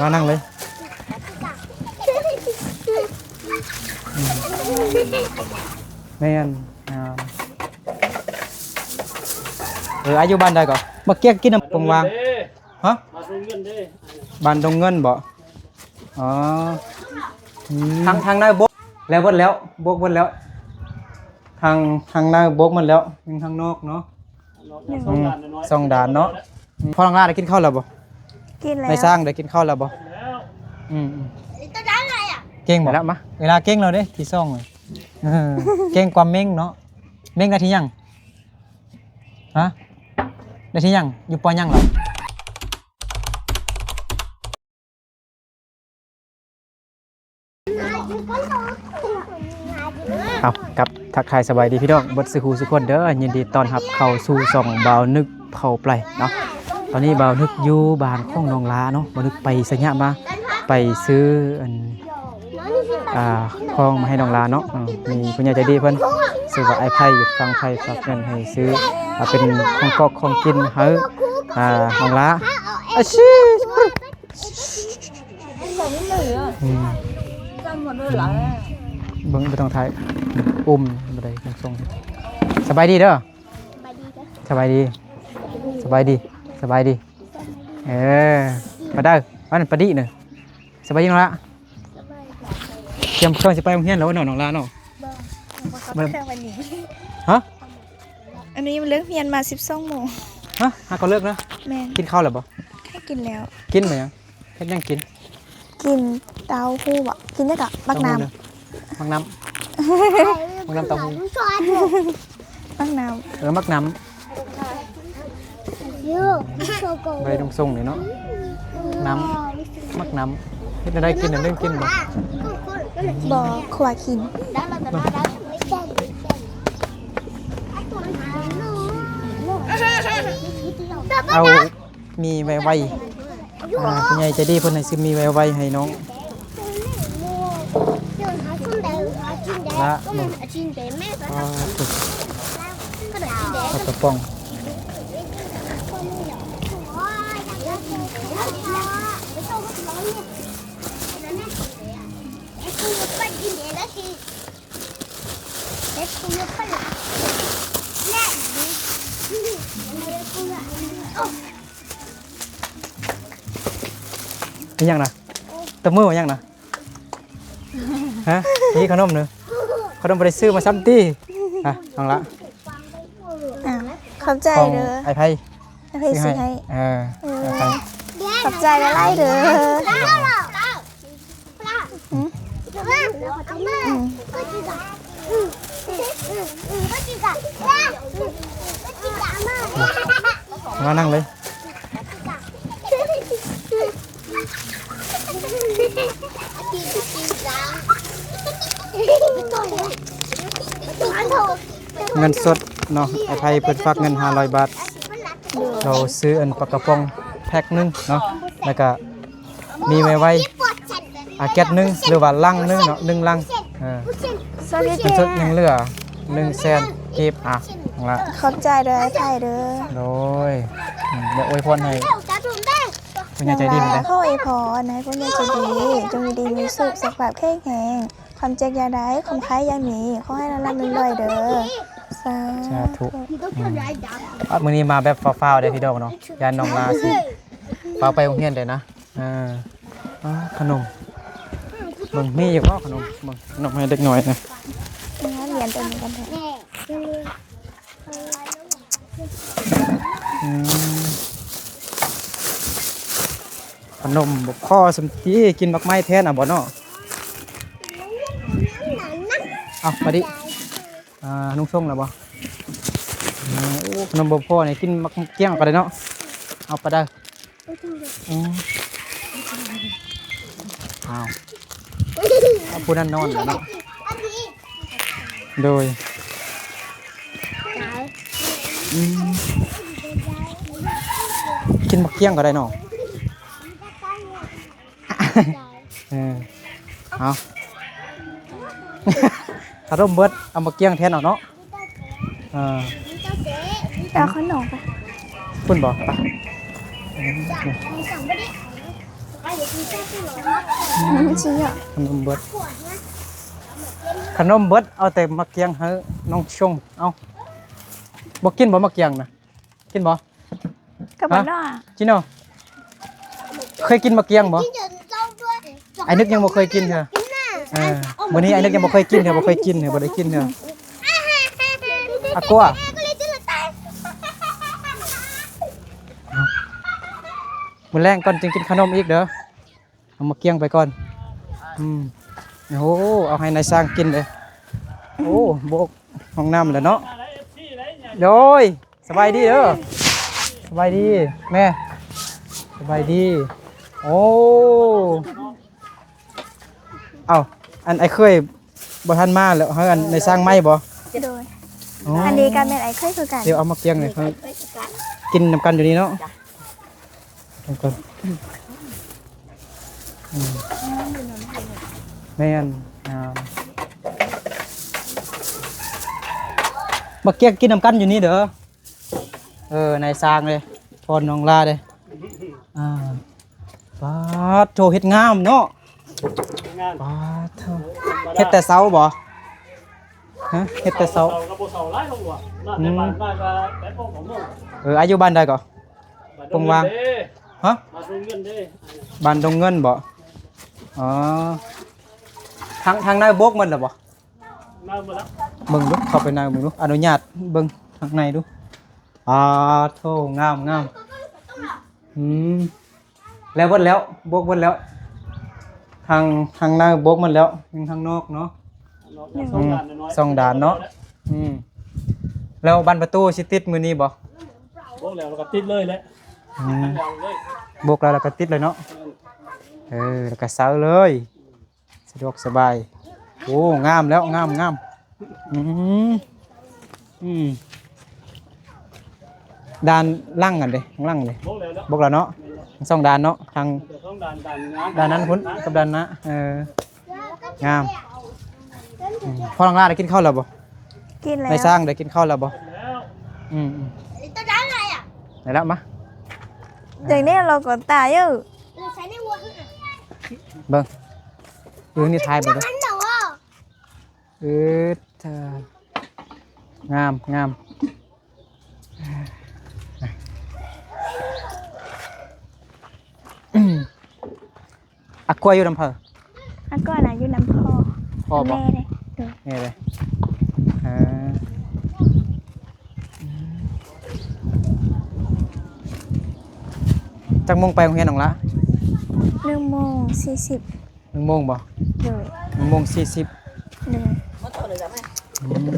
มานั่งเลยแม่นอายุบ้านใดก่อนเมื่อกี้กินน้ำปงวางฮะบ้านดงเงินบ่อ๋อทางหน้าบกแล้วบดแล้วบกบดแล้วทางหน้าบกมันแล้วยังทางนอกเนาะสองด่านเนาะพ่อทางหน้าได้กินข้าวแล้วบ่กินแล้วได้สร้างได้กินข้าวแล้วบ่เก่งบ่แล้วมาเวลาเก่งเราเด้ที่ซ่องเลยเก่งความเม่งเนาะเม่งได้ที่ยังฮะได้ที่ยังอยู่ปอยังเหรอเอากับทักทายสบายดีพี่น้องบดสุขสุขคนเด้อยินดีต้อนรับเข้าสู่ช่องบ่าวนึกเผาไปเนาะตอนนี้บ่าวนึกอยู่บ้านของน้องลาเนาะบ่าวนึกไปสัญญามาไปซื้อของมาให้น้องลาเนาะมีผู้ใหญ่ใจดีเพิ่นซื้อว่าไอ้ไผ่หยุดฟังไผ่ฝากเงินให้ซื้อเป็นของกอกของกินให้น้องลาอาชีเบิ่งบ่ต้องถ่ายบ่ได้ส่งสบายดีเด้อสบายดีสบายดีสบายดีมาเด้อวันประดิเนาะสบายดีน้องละเตรียมเครื่องสิไปโรงเรียนแล้วน้องลาเนาะวันนี้ฮะอันนี้มันเลิกเรียนมา12 โมงฮะหาก็เลิกนะแม่กินข้าวแล้วบ่ให้กินแล้วกินบ่ยังเฮ็ดยังกินเต้าหู้บ่กินได้กับบักน้ำมักน้ำเต้าหู้มักน้ำมักน้ำใบตรงส่งนี่เนาะน้ำมักน้ำเฮ็ดได้กินได้กินบ่ขวากินเอามีไวคุณยายใจดีเพิ่นให้ซื้อมีไวให้น้องละกระป๋องนี่ยังนะตะมือว่ายังนะฮะนี่ขนมเนอะขนมไปซื้อมาซ้ำตีน้องละขอบใจเด้อไอ้ไผ่ซื้อให้ขอบใจละลายเด้อมานั่งเลยเงินสดเนาะไอ้ไผ่เปิดฝากเงิน500 บาทเราซื้อปลากระป๋องแพ็คนึงเนาะแล้วก็มีไว้แก๊สนึงหรือว่าลังนึงเนาะ1 ลังเงินสดยังเหลือ100,000 กีบละขอบใจเด้อไผ่เด้อโดยเดี๋ยวอวยพรให้คุณยายใจดีเหมือนกันขออวยพรให้คุณยายใจดีจงดีมีสุขสุขภาพแข็งแรงความเจ็บยาได้ความคล้ายยาหนีขอให้เรารับรวยเด้อสาธุมื้อนี้มาแบบฟ้าวๆได้พี่ดอกเนาะยานน้องลาสิฟ้าวไปโรงเรียนได้นะขนมมึงมีอยู่บ่ขนมให้เด็กน้อยนะเรียนตัวนี้กันเถอะขนมบกข้อสมทีกินบักไม้แทนบ่เนาะเอามาดินุ่งส่งแล้วบ่ขนมบกข้อนี่กินมักเกี้ยงไปเลยเนาะเอาไปได้เอาผู้นั้นนอนแล้วเนาะโดยกินมักเกี้ยงก็ได้เนาะเอาถ้าร่มเบิดเอามาเกี้ยงแทนเอาเนาะเอาขนมไปคุณบอกไป ชี้อ่ะ ขนมเบิดขนมเบิดเอาแต่มาเกียงให้น้องชงเอาบ่กินบ่มาเกียงนะกินบ่ กับบ้านนอก จิโน่เคยกินมาเกียงบ่ไอ้นึกยังบ่เคยกินเถอะวันนี้ไอ้นึกยังบ่เคยกินเถอะบ่เคยกินเถอะบ่ได้กินเถอะอะกัวมื้อแรงก่อนจึงกินขนมอีกเด้อเอามาเกียงไปก่อนโอ้เอาให้นายสร้างกินเลยโอ้โบกห้องน้ำแล้วเนาะโดยสบายดีเด้อสบายดีแม่สบายดีโอ้เอาอันไอ้เคยบ่ทันมาแล้วเฮาอันนายสร้างไม้บ่ โดยอันนี้การเป็นไอ้เคยคือกัน เดี๋ยวเอามาเกียงเลยเฮากินนำกันอยู่นี่เนาะก่อนแม่นมาเกียงกินนำกันอยู่นี่เด้อนายสร้างเลยพรน้องลาเลยปาดโชเฮ็ดงามเนาะปาดเฮ็ดแต่เช้าบ่ฮะเฮ็ดแต่เช้าอายุบ้านใดก่อนปงวางฮะบ้านดงเงินบ่อ๋อทางนายบกมันเหรอบ่เบิ่งดูเข้าไปในเบิ่งดูอนุญาตเบิ่งทางในดูโธ่งามแล้วเบิดแล้วบกเบิดแล้วทางในบกมันแล้วทางนอกเนาะสองด่านเนาะแล้วบานประตูสิติดมื้อนี้บ่บกแล้วก็ติดเลยแหละบกแล้วก็ติดเลยเนาะแล้วก็เซาเลยสะดวกสบายโอ้งามแล้วงามด่านล่างกันเด้ข้างล่างเลยบกแล้วเนาะสองด่านเนาะทางด่านนั้นพุ่นกับด่านนะงามพ่อลังลาได้กินข้าวแล้วบ่กินแล้ว ได้สร้างได้กินข้าวแล้วบ่ตัวด้านอะไรอ่ะ ไหนละมา อย่างนี้เราก็ตายอยู่ เราใช้ในวัว เบิ่งนี่ทายบ่เด้อ หันเหรอ งามอะกล้วยอยู่ลำเพอ อันก็น่ะอยู่น้ำพ่อ บ่ แม่เลยโดย นี่เลยจักโมงไปโรงเรียนน้องละ 1:40 1 โมงบ่ โดย 1 โมง 40 โดย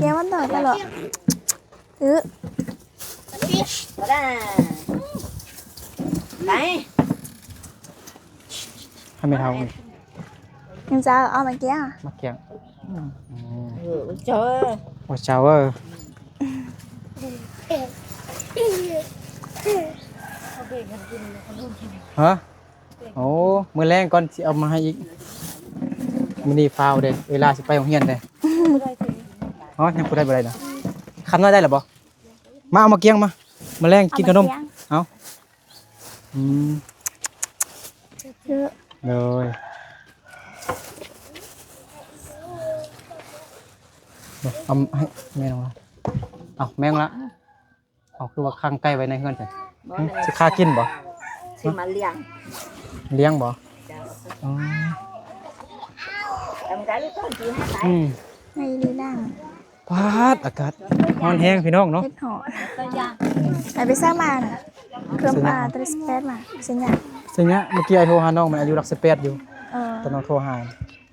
เดี๋ยวมันต่อตลอดมาได้ไหน ให้ไม่เท่า ยังจะเอามาเกี้ย มาเกียง เจอ โอ้เจ้าฮะโอ้มื้อแรงก่อนสิเอามาให้อีกมื้อนี้ฟาวเด้เวลาสิไปโรงเรียนเด้ยังบ่ได้นะคำน้อยได้หรอบ่มาเอามาเกียงมามื้อแรงกินขนมเอาเยอะ เลยเอาให้แม่ลงละเอาแม่งละเอาคือว่าข้างใกล้ไว้ในเฮือนใช่สิค่ากินบ่ สิมาเลี้ยง เลี้ยงบ่อ๋อ ทำการลูกต้นจีให้ไหน ในลีนั่ง พาดอากาศร้อนแห้งพี่น้องเนาะ เฮ็ดหอไปสร้างมาน่ะเครื่องปลาตริสเปซมาสัญญา สิ่งเนี้ยเมื่อกี้ไอโทรหาน้องมันอายุ18อยู่แต่น้องโทรหา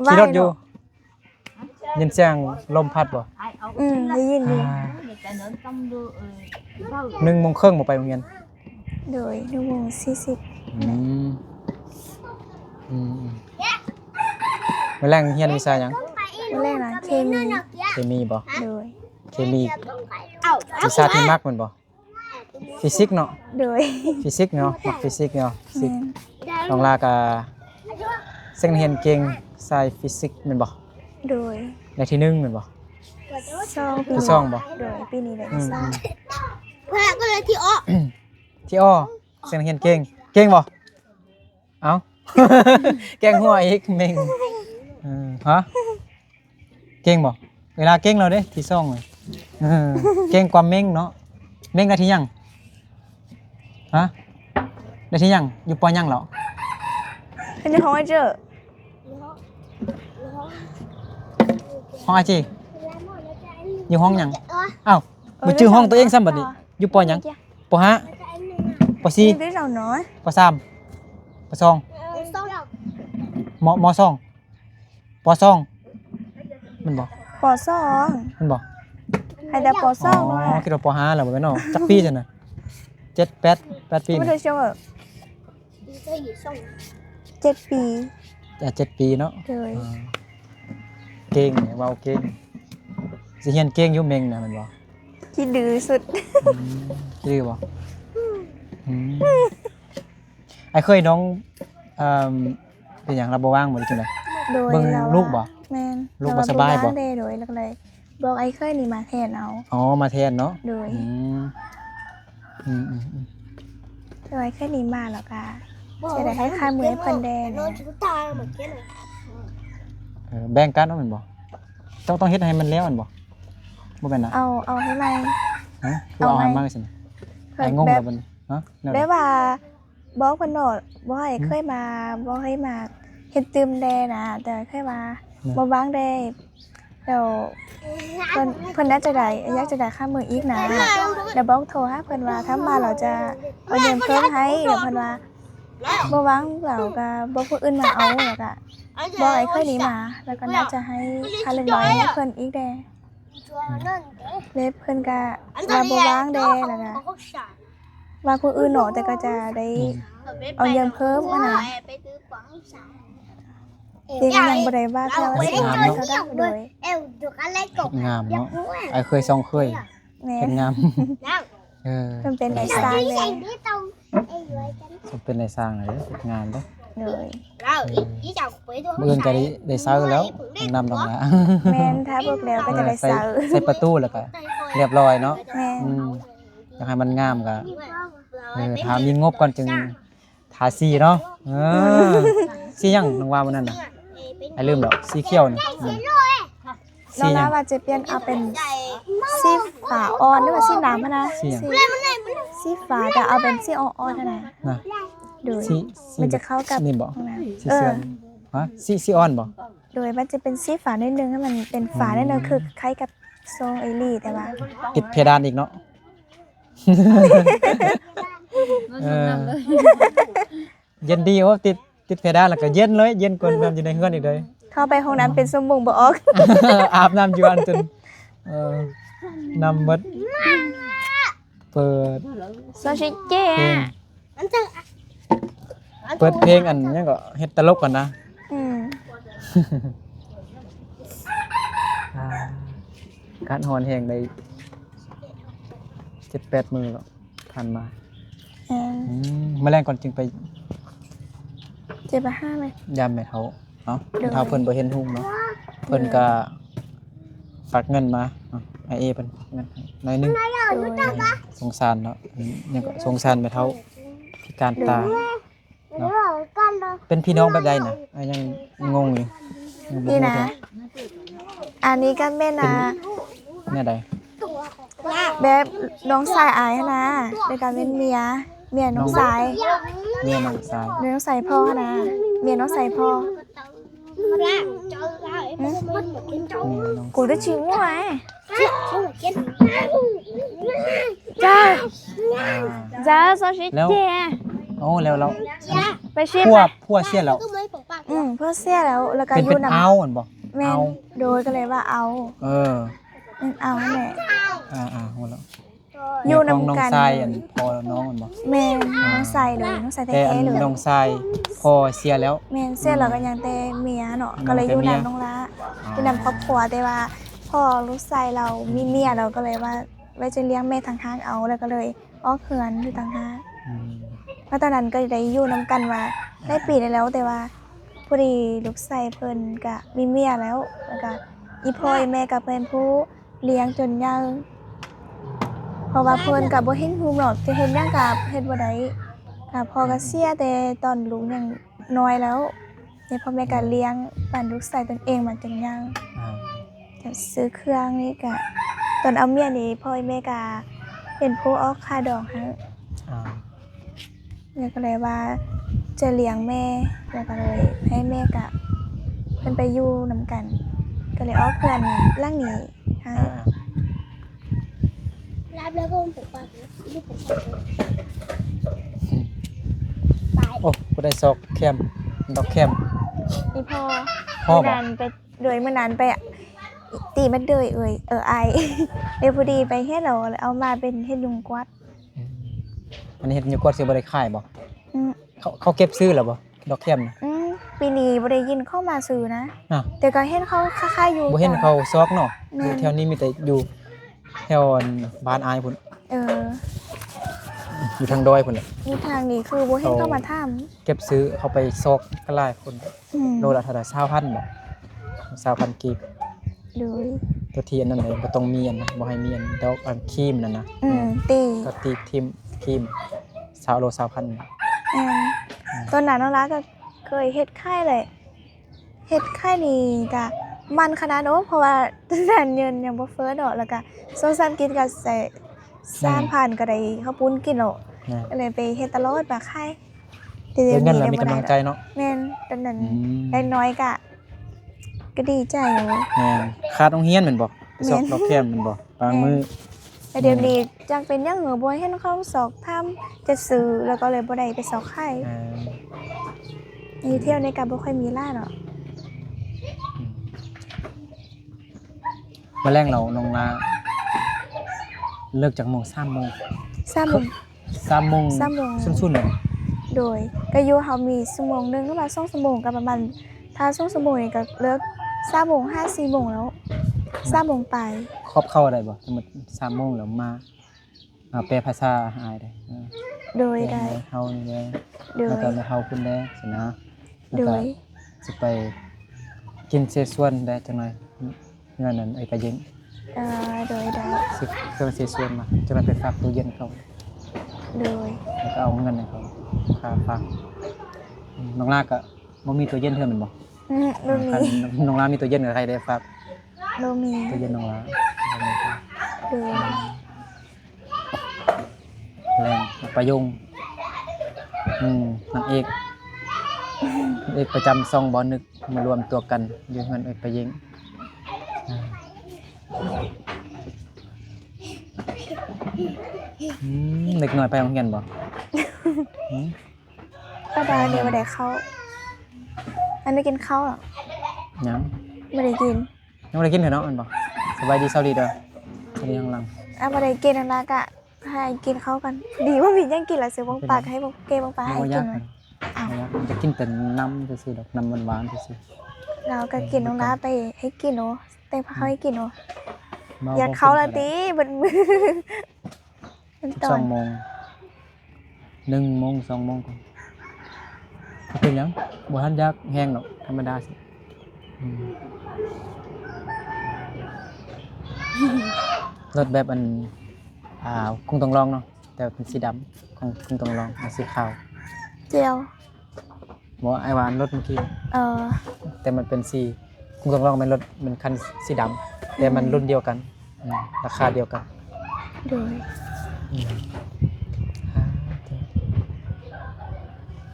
ขี่รถอยู่ยินเสียงลมพัดบ่ ได้ยินอยู่ 1 โมงครึ่งบ่ไปโรงเรียน โดย1:40มื้อแรงเรียนวิชาหยัง วันแรกนะเคมี เคมีบ่ โดย เคมีวิชาที่มักมันบ่ฟิสิกส์เนาะ โดย ฟิสิกส์เนาะมักฟิสิกส์เนาะฟิสิกส์น้องลาก็เซ็งเรียนเก่งสายฟิสิกส์แม่นบ่ โดย ได้ที่1แม่นบ่ 2 ปี ที่สองบ่ โดยปีนี้ได้ที่สาม เพื่อนก็เลยที่อ้อ ที่อ้อเซ็งเรียนเก่งบ่เอ้า แกงหัวอีกเม่งฮะเก่งบ่เวลาเก่งเราเด้ที่ซ่องเลยเก่งกว่าเม่งเนาะเม่งได้ที่ยังฮะได้ที่ยังอยู่ปอยังเหรอ อันนี้ของไอ้เจ้อ ห้องอาจีอยู่ห้องยังอ้าวบ่ชื่อห้องตัวเองซ้ำบัดนี้อยู่ปอยังปห้าปสี่ นี่เราน้อย ปสามปสองมสองปสองมันบ่ ปสอง มันบ่ ให้แต่ปสอง อ๋ ว่ะ อคิดว่าปห้าแล้วบ่แม่นเนาะจักปีจังน่ะ7 8ปี ไม่ นี่ ได้เชื่อแบบ7 ปี 7 ปีเนาะ เลย เก่งเนี่ยเว้าเก่งสิเฮียนเก่งอยู่เม่งน่ะแม่นบ่ ที่ดื้อสุด ชื่อบ่ไอ้เคยน้องเป็นหยังเราบ่ว่างบ่ได้จังได๋ โดย เบิ่ง เรา ลูกบ่ แม่น ลูกบ่สบายบ่ เรว่โดยแล้วก็เลยบอกไอ้เคยนี่มาแทนเอา อ๋อมาแทนเนาะ โดย อืม โดยเคยนี่มาแล้วก็จะได้ให้ค่ามือให้เพิ่นแดง แบ่งกันเนาะแม่นบ่ต้องเฮ็ดให้มันแล้วแม่นบ่บ่แม่นน่ะ เอาให้ไหม ฮะคือเอาให้มาซั่นไอ้งงแล้วบัดนี้ฮะแนวใด ได้ว่าบอกเพิ่นโดดบ่ให้เคยมาบ่ให้มาเฮ็ดตื่มแดนะแต่เคยมาบ่วางแดแล้วเพิ่นน่าจะได้อยากจะได้ค่ามืออีกนะแล้วบอกโทรหาเพิ่นว่าถ้ามาเราจะเอาเงินเพิ่มให้แล้วเพิ่นว่าบ่วางเราก็บ่ผู้อื่นมาเอาแล้วก็บ่ไอ้เคยนี้มาแล้วก็น่าจะให้ค่าเล็กน้อยให้เพิ่นอีกแดเลยเพิ่นก็ว่าบ่วางแดแล้วก็ว่าผู้อื่นเนาะแต่ก็จะได้เอาเงินเพิ่มอะนะเรียนยังบ่ได้ว่าแต่ว่าสิให้เขาได้โดย งามเนาะไอ้เคยส่องเคย แม่ เฮ็ดงามเออ เพิ่นเป็นไอ้สร้างเลย สมเป็นได้สร้างเลยเฮ็ดงามเด้อ เลย มื้ออื่นก็ได้เซาแล้วนำดอกละ แม่นถ้าเบิกแล้วก็จะได้เซา ใส่ประตูแล้วก็เรียบร้อยเนาะ แม่น อยากให้มันงามก็ถามมีงบก่อนจึงทาสีเนาะสีหยังน้องว่าวันนั้นน่ะไอ้ลืมแล้วสีเขียวนี่สี น้อง หยั นาง ว่าจะเปลี่ยนเอาเป็นสีฟ้าอ่อนหรือว่าสีน้ำอะนะ สีหยัง สีฟ้าแต่เอาเป็นสีอ่อนๆเท่านั้น นะ โดย สี มันจะเข้ากับ นี่บ่ ห้องน้ำ สีเสื้อฮะสีอ่อนบ่ โดยมันจะเป็นสีฟ้านิดนึงให้มันเป็นฟ้านิดนึงคือคล้ายกับทรงไอรี่แต่ว่า ติดเพดานอีกเนาะเย็นดีว่าติดเพดานแล้วก็เย็นเลยเย็นกว่าน้ำอยู่ในเฮือนอีกเลย เข้าไปห้องน้ำเป็นสมบุงบ่ออก อาบน้ำอยู่อันจนน้ำเบิดเปิด โซชิเจ้ เพลงเปิดเพลงอันนี้ก็เฮ็ดตลกก่อนนะ อืม การหอนแห่งได้7-8 มื้อแล้วผ่านมาแมลงก่อนจึงไป เจ็บห้าไหม ยามแม่เฒ่าเนาะแม่เฒ่าเพิ่นบ่เห็นหุ่งเนาะเพิ่นก็ฝากเงินมาไอเอเพิ่นฝากเงินให้หน่อยนึงสงสารเนาะยังก็สงสารแม่เฒ่าพิการตาเนาะเป็นพี่น้องแบบใดน่ะยังงงอยู่ยังบ่ นี่ รู้ นะ เด้อ อันนี้ก็แม่นะ แนวใด แบบน้องสายอายนะในการเป็นเมียน้องสาย เมียน้องชาย เมียน้องสายพ่อนะเมียน้องสายพ่อ เมียน้อง กูจะชิวไหมจ้าจ้าโซชิเจ้ โอ้แล้วเรา ไปชิม พัว ไหม พัวเสียแล้ว เพื่อเสียแล้วก็ เป็น ยู เป็น นำ เอาอันบ่ แม่นโดยก็เลยว่าเอา เออ เอาแหละ หมดแล้ว อยู่ ของน้อง นำกัน ชายอันพอน้องอันบ่ แม่น้องใส่เลยน้องใส่ แต่ แท้ อัน ๆเลย น้องชายพอเสียแล้ว แม่เสียแล้วก็ยังแต่เมียเนาะก็เลยอยู่นำน้องละอยู่นำครอบครัวแต่ว่าพ่อลูกชายเรามีเมียเราก็เลยว่าไว้จะเลี้ยงแม่ทางห้างเอาแล้วก็เลยอ้อเขื่อนอยู่ทางห้างเพราะตอนนั้นก็ได้อยู่นำกันว่าได้ปีได้แล้วแต่ว่าพอดีลูกชายเพิ่นก็มีเมียแล้วก็อีพ่ออีแม่ก็เป็นผู้เลี้ยงจนใหญ่เพราะว่าเพิ่นก็บ่เห็นฮู้หรอกจะเฮ็ดหยังก็เฮ็ดบ่ได้ก็พ่อก็เสียแต่ตอนลูกยัง น้อยแล้วเนี่ยพ่อแม่ก็เลี้ยงปั่นลูกชายตนเองมาจนยัง อ่า จะซื้อเครื่องนี่ก็ตอนเอาเมียนี่พ่อแม่ก็เป็นผู้ออกค่าดอกให้ อ่า เนี่ยก็เลยว่าจะเลี้ยงแม่แล้วก็เลยให้แม่ก็เพิ่นไปอยู่นํกัน ก็เลยออกเพื่อนร่างนี้ให้ อ่า รับแล้วก็ปลูกปากลูกปลูกปากไป โอ้บ่ได้ซอกแคมดอกแคม นี่พ่อ พ่อ เมื่อ บ่ นั้นไปโดยเมื่อนั้นไปตีมันเดยไอ เดี๋ยวพอดีไปเฮ็ดเราเลยเอามาเป็นเฮ็ดยุงกวัด อันนี้เฮ็ดอยู่กวดสิบ่ได้ขายบ่ อืม เขาเก็บซื้อแล้วบ่ดอกแคมน่ะ ปีนี้บ่ได้ยินเข้ามาซื้อนะ อ่ะ แต่ก็เห็นเขาค่ายๆอยู่ บ่เห็น จ้ะ เขาซอกเนาะ แม่ อน ยู่แถวนี้มีแต่อยู่แถวบ้านอายพุ่น เออ อยู่ทางดอยพุ่นแหละ นี่ทางนี้คือบ่เห็นเข้ามาถาม เก็บซื้อเขาไปซอกก็หลายคน อืม โลละเท่าไหร่20,000บ่20,000กีบ ดู ตัวที่อันนั้นเลยบ่ต้องมีอันนะบ่ให้มีอันดอกอันครีมนั่นนะ ตี ก็ตีทิมครีม20โล20,000 ตอนนั้นน้องรักก็เคยเฮ็ดค่ายเลยเฮ็ดค่ายนี่ก็มันขนาดโน้เพราะว่าตอนนั้นเงินยังบ่เฟ้อดอกแล้วก็โซซันกินก็ใส่3,000ก็ได้ข้าวปุ้นกินเนาะ นะ ก็เลยไปเฮ็ดตลอดมาค่ายแต่ เดี๋ เดี๋ ย ยว ว เงิน นี้ แล้วมีกำลังใจเนาะ แม่นตอนนั้น อืม ได้น้อยก็ดีใจอยู่ แม่นขาดโรงเรียนแม่นบ่ไปสอบ แม่น ดอกแคมแม่นบ่บางมื้อ แต่เดี๋ยวนี้จังเป็นหยังเหงอบ่เห็นเขาสอกทำจะซื้อแล้วก็เลยบ่ได้ไปสอกค่าย อ่า นี่เที่ยวในก็บ่ค่อยมีล่าเนาะ มื้อแรงเราน้องลาเลิกจากโมง3โมง 3โมง 3โมง 3โมง ซุ่นๆเลย โดยก็อยู่เฮามีชั่วโมงหนึงหรือว่า2ชั่วโมงก็ประมาณถ้า2ชั่วโมงนี่ก็เลิก3โมง5 4โมงแล้ว3โมงไป ครอบเข้าได้บ่สมมุติ3โมงแล้วมาแปลภาษาอายได้ โดย แปล ได้ ให้เฮานี่แหละ โด แล้ว ย ก็ให้เฮาคุณแด้สินะแล้ว โด ก็ ย สิไปกินเสส่วนได้จังหน่อยเงินนั้นไอ้กะยิง โดยได้ สิเครื่องเสส่วนมาจังหน่อยไปฝากตู้เย็นเขา โดย แล้วก็เอาเงินให้เขาค่าฝากน้องลาก็บ่มีตู้เย็นเทื่อแม่นบ่ บ่มี คันน้องลามีตู้เย็นกับใครได้ฝาก บ่มี ตู้เย็นน้องลา โดย แรงประยุงนางเอกประจำซองบ่นึกมารวมตัวกันอยู่เฮือนเอกประยิงเด็กน้อยไปโรงเรียนบ่ ป้าดาเดี๋ยวบ่ได้เข้าอันได้กินข้าวหรอ ยัง บ่ได้กิน ยังบ่ได้กินเถอะเนาะอันบ่สบายดีเช้าดีเด้อสวัสดีข้างหลัง บ่ได้กินอันนั้นก็ให้กินข้าวกัน ดีว่ามียังกินแล้วซื้อบังปากให้บังเกบังปลาให้ บ่ กิ ยาน ก ไว้ บ่ยากจะกินแต่น้ำซื่อๆดอกน้ำหวานๆซื่อ เราก็กินน้องลาไปให้กินโอแต่พาเขาให้กินโอ ๆ อยากเขาละติบัดมือมันตอน 2โมง1โมง2โมงก่อนเป็นหยังบ่ทันอยากแห้งดอกธรรมดาสิรถแบบอันกุ้งต้องลองเนาะแต่เป็นสีดำของกุ้งต้องลองอันสีขาว เจียว บ่ไอหวานรถเมื่อกี้ อ แต่มันเป็นสีกุ้งต้องลองเป็นรถเป็นคันสีดำแต่มันรุ่นเดียวกันราคาเดียวกัน โดย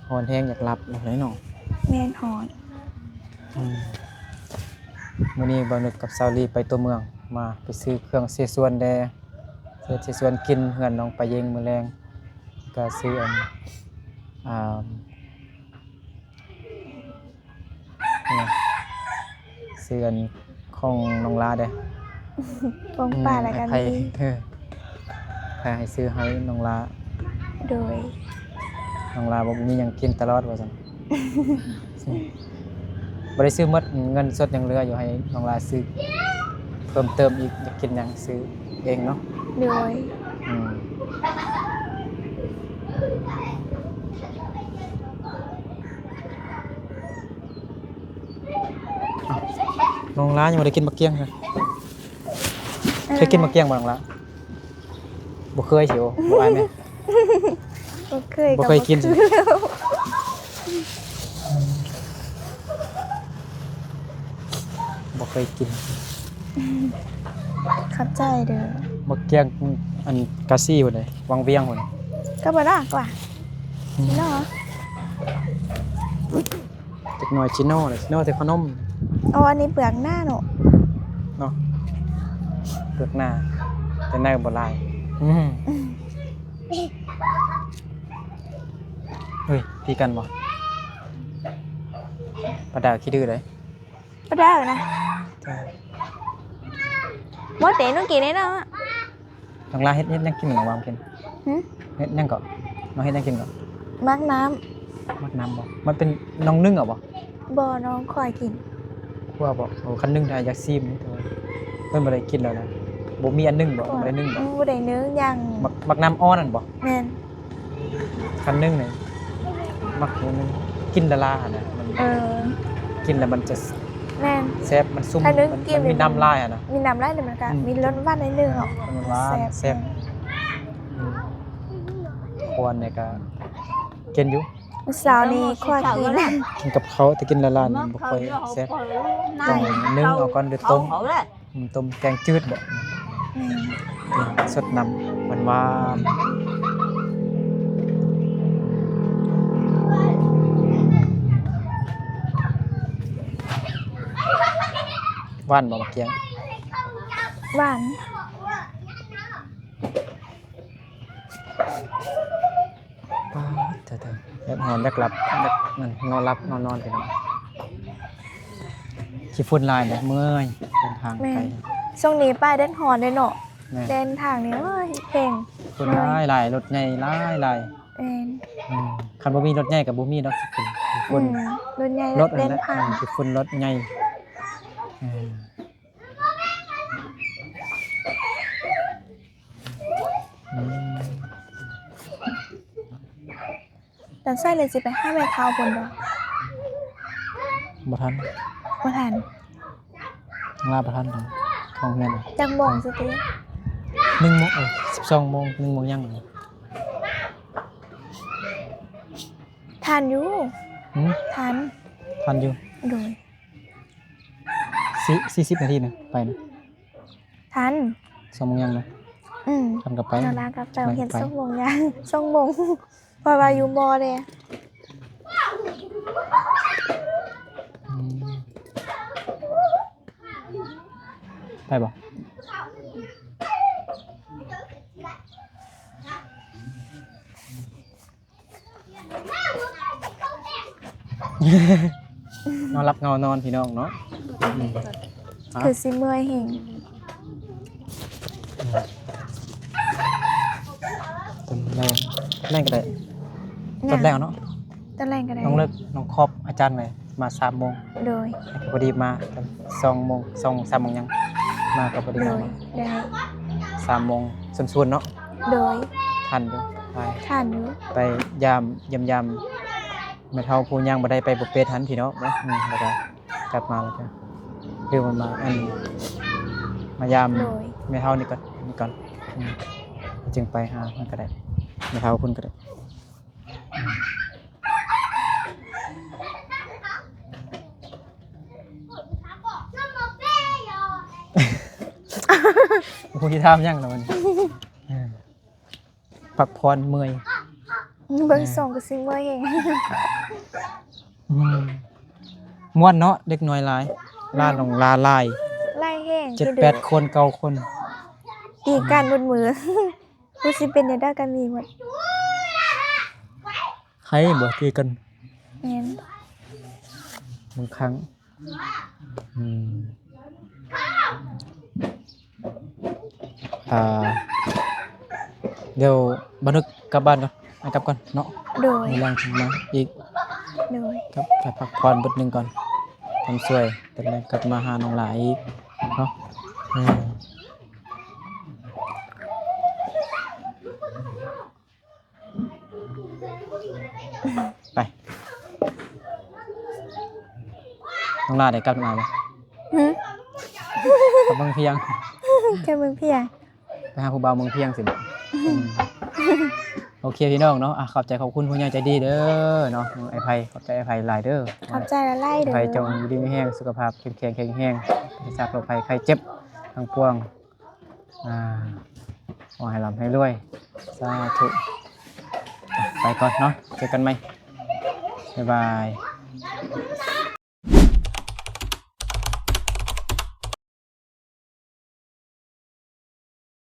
หอนแห้งอยากหลับเลยเนาะ แม่นหอน มื้อนี้บ่าวนึกกับซาวลีไปตัวเมืองมาไปซื้อเครื่องเสียส่วนแดเสียส่วนกินเฮือนน้องไปเยงมื้อแรงก็ซื้อเนี่ยซื้ออันของน้องลาเด้ บังปลาแล้วกัน ให้ ดี ให้ซื้อให้น้องลา โดย น้องลาบอกมีหยังกินตลอดว่าซั่น บ่ได้ซื้อหมดเงินสดยังเหลืออยู่ให้น้องลาซื้อเพิ่มเติมอีกอยากกินหยังซื้อเองเนาะ โดย อืมน้องลายังบ่ได้กินมะเกียงเลยเคยกินมะเกียงบ่น้องลาบ่เคยสิโอบ่อายแม่ บ่เคย บ่เคยกิน แล้ว บ่เคยกิน เข้าใจเด้อ บ่เกียงอันกาซี่พุ่นเลยวังเวียงพุ่น ก็บ่ได้กว่าเนาะ จักหน่อยชิโน่เลยชิโน่แต่ขนม เอาอันนี้เปลือกหน้าเนาะ เนาะเปลือกหน้าแต่หน้าก็บ่ลายเฮ้ยพี่กันบ่ปลาดาวขี้ดื้อเลย บ่ได้นะ ใช่ บ่เตะน้องกินได้เนาะ น้องลาเฮ็ดยังกินน้องวางกิน หึ เฮ็ดยังก่อนน้องเฮ็ดยังกินก่อน มักน้ มักน้ำบ่มันเป็นน้องนึ่งเหรอบ่ ำบ่น้องคอยกิน ว่าบ่โอ้คันนึ่งได้อยากซีมนี่ตัวเพิ่นบ่ได้กินแล้วนะบ่มีอันนึ่งบ่บ่ได้นึ่งบ่ บ่ได้เนื้อยัง มักน้ำอ้อนนั่นบ่ แม่น คันนึ่งนี่มักนึ่งกินละลาน่ะมัน กินแล้วมันจะ แม่น แซ่บมันซุ่ม ถ้านึ่ง มัน กิน มีน้ำลายอ่ะนะ มีน้ำลายเลยมันก็มีรสหวานนิดนึงอ่ะ มันหวานแซ่บควรเนี่ยก็กินอยู่ มื้อเช้านี้คอยกิน กินกับเขาแต่กินละลานบ่ค่อยแซ่บต้องนึ่งเอาก่อนหรือต้มต้มแกงจืดบ่สดน้ำหวานหวานบ่บักเกียง หวาน เถอะๆอยากหอนอยากหลับอยากนั่นนอนหลับนอนไปนอนขี้ฝุ่นลายเนี่ยเมื่อยเดินทางไกล ช่วงนี้ป้ายเดินหอนได้เนาะ แม่ เดินทางนี้เอ้ยเพลง ฝุ่นลายรถใหญ่ลาย เป็น คันบ่มีรถใหญ่กับบ่มีดอกขี้ฝุ่น รถใหญ่ รถอัน เดิ นั้น น ทาง ขี้ฝุ่นรถใหญ่อืม ตอนใส่เลยสิไปห้าใบเท้าบนบ่ บ่ทัน บ่ทัน ลาบ่ทันของเฮียน จังบ่งสิติ 1 โมง12 โมง1 โมงยัง ทันอยู่ หืม ทัน ทันอยู่ โดย 40 นาทีนะไปนะ ทัน 2 โมงยังนะทันกับไป เราลากลับไปเห็นส่งวงยังส่งวงพอว่าอยู่มอเด้ อืมไปบ่นอนรับเงานอนพี่น้องเนาะ คือสิเมื่อยเห็น ต้นแรงแรงก็ได้ต้นแรงเนาะ ตอนแรกก็ได้ น้องเลิกน้องครอบอาจารย์เลยมา3 โมง โดย พอดีมา2 โมง3 โมงยังมาก็พอดี โด มาย ได้ 3 โมงส่วนๆเนาะ โดย ทันอยู่ไป ทันอยู่ ไปยามแม่เฒ่าผู้ย่างบ่ได้ไปบ่เป็ดหันพี่เนาะเนาะแล้วก็กลับมาแล้วก็เรื่องมาอันมายาม โดย แม่เฒ่านี่ก่อนจึงไปหามันก็ได้แม่เฒ่าเพิ่นก็ได้ผู้ที่ถามยังเนาะมันพักผ่อนเมื่อย เบิ่งส่งก็สิเมื่อยเอง ม่วนเนาะเด็กน้อยหลายลาลงลาลาย ไล่แห้ง 7-8 คน9 คน ตีกันบนมือ ผู้สิเป็นได้กันมีหมด ใครบ่ตีกัน แม่น บางครั้งเดี๋ยวบันทึกกลับบ้านก่อนไปกลับก่อนเนาะ โดย มีแรงขึ้นมาอีก โดย ครับไปพักผ่อนบทหนึ่งก่อนทำสวยแต่แรงกลับมาหาน้องหลายอีกเนาะไปน้องหลาได้กลับมาไหม หึ กลับเมืองเพียง แค่มึงเพียง ไปหาครูบาเมืองเพียงสิบ่ โอเคพี่น้องเนาะขอบใจขอบคุณผู้ใหญ่ใจดีเด้อเนาะไอ้ไผขอบใจไอ้ไผหลายเด้อ ขอบใจละไล่เด้อ ไผจงอยู่ดีมีแห้งสุขภาพเข้มแข็งแข็งแรงปราศจากโรคภัยไข้เจ็บทั้งปวงขอให้ร่ำให้รวยสาธุไปก่อนเนาะเจอกันใหม่บ๊ายบาย